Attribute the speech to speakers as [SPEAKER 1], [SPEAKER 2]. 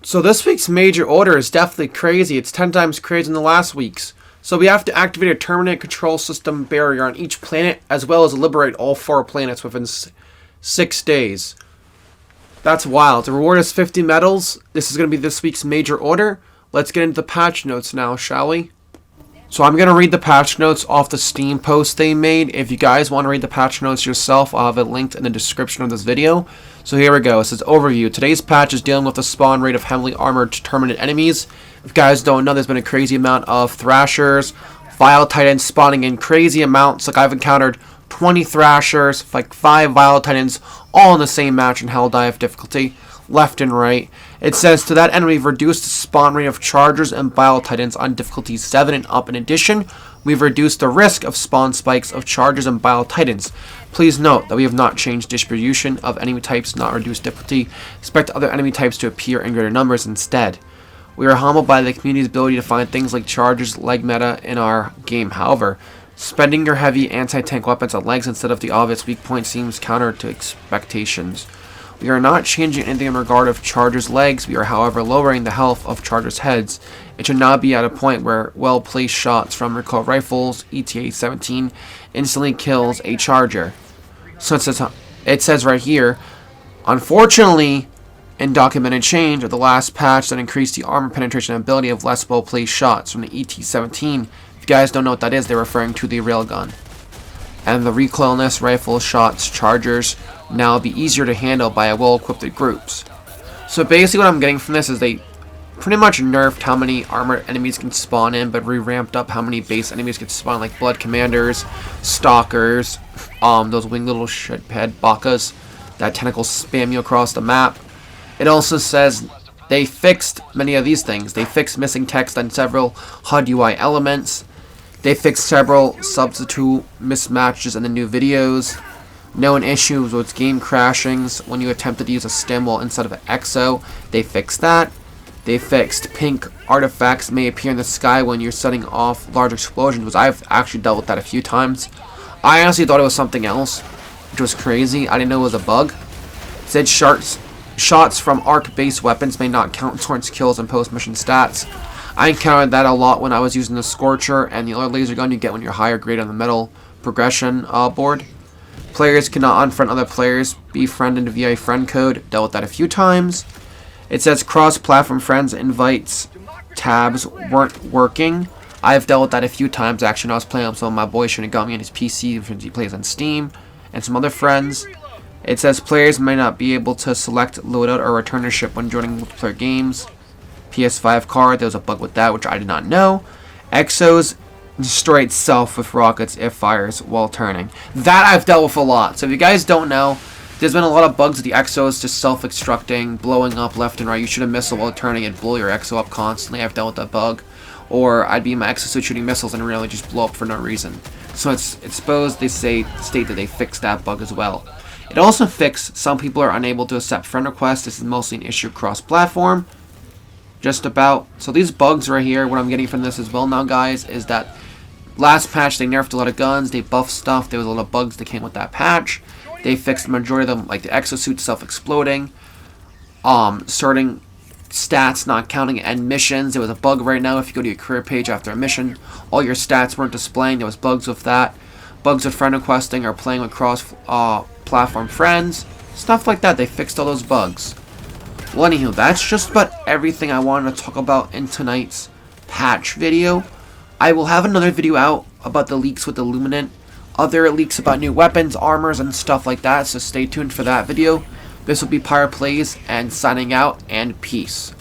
[SPEAKER 1] So this week's major order is definitely crazy. It's 10 times crazier than the last week's. So we have to activate a Terminid control system barrier on each planet, as well as liberate all 4 planets within 6 days. That's wild. The reward is 50 medals. This is going to be this week's major order. Let's get into the patch notes now, shall we? So I'm going to read the patch notes off the Steam post they made. If you guys want to read the patch notes yourself, I'll have it linked in the description of this video. So here we go. It says, overview. Today's patch is dealing with the spawn rate of heavily armored Terminid enemies. If you guys don't know, there's been a crazy amount of Thrashers, Bile Titans spawning in crazy amounts. Like I've encountered 20 Thrashers, like 5 Bile Titans, all in the same match in Helldive difficulty, left and right. It says, to that end, we've reduced the spawn rate of Chargers and Bile Titans on difficulty 7 and up. In addition, we've reduced the risk of spawn spikes of Chargers and Bile Titans. Please note that we have not changed distribution of enemy types, not reduced difficulty. Expect other enemy types to appear in greater numbers instead. We are humbled by the community's ability to find things like Chargers leg meta in our game. However, spending your heavy anti-tank weapons on legs instead of the obvious weak point seems counter to expectations. We are not changing anything in regard of Chargers' legs. We are, however, lowering the health of Chargers' heads. It should not be at a point where well-placed shots from recoil rifles, ETA-17, instantly kills a Charger. So it says right here, unfortunately, in documented change of the last patch that increased the armor penetration ability of less well-placed shots from the ET-17. If you guys don't know what that is, they're referring to the railgun. And the recoilless rifle shots Chargers now be easier to handle by a well-equipped groups. So basically what I'm getting from this is they pretty much nerfed how many armored enemies can spawn in, but re-ramped up how many base enemies can spawn, like Blood Commanders, Stalkers, those winged little shithead Bakas that tentacles spam you across the map. It also says they fixed many of these things. They fixed missing text on several HUD UI elements. They fixed several substitute mismatches in the new videos. Known issues with game crashings when you attempted to use a stim while instead of an exo. They fixed that. They fixed pink artifacts may appear in the sky when you're setting off large explosions, which I've actually dealt with that a few times. I honestly thought it was something else, which was crazy. I didn't know it was a bug. It said shots from arc-based weapons may not count towards kills and post-mission stats. I encountered that a lot when I was using the Scorcher and the other laser gun you get when you're higher grade on the metal progression board. Players cannot unfriend other players, befriended via friend code, dealt with that a few times. It says cross-platform friends invites tabs weren't working. I've dealt with that a few times actually when I was playing with some of my boys shouldn't have got me on his PC since he plays on Steam, and some other friends. It says players may not be able to select loadout or return to ship when joining multiplayer games. PS5 card, there was a bug with that which I did not know. Exos destroy itself with rockets if fires while turning. That I've dealt with a lot. So if you guys don't know, there's been a lot of bugs with the Exos just self-exstructing, blowing up left and right. You shoot a missile while turning and blow your Exo up constantly. I've dealt with that bug. Or I'd be in my exosuit shooting missiles and really just blow up for no reason. So it's supposed they state that they fixed that bug as well. It also fixed some people are unable to accept friend requests. This is mostly an issue cross-platform. Just about. So these bugs right here, what I'm getting from this as well now, guys, is that last patch they nerfed a lot of guns, they buffed stuff, there was a lot of bugs that came with that patch. They fixed the majority of them, like the exosuit self-exploding, starting stats not counting, and missions. There was a bug right now if you go to your career page after a mission, all your stats weren't displaying. There was bugs with that. Bugs with friend requesting or playing with cross-platform friends. Stuff like that. They fixed all those bugs. Well, anywho, that's just about everything I wanted to talk about in tonight's patch video. I will have another video out about the leaks with the Luminant, other leaks about new weapons, armors, and stuff like that, so stay tuned for that video. This will be Pyro Plays, and signing out, and peace.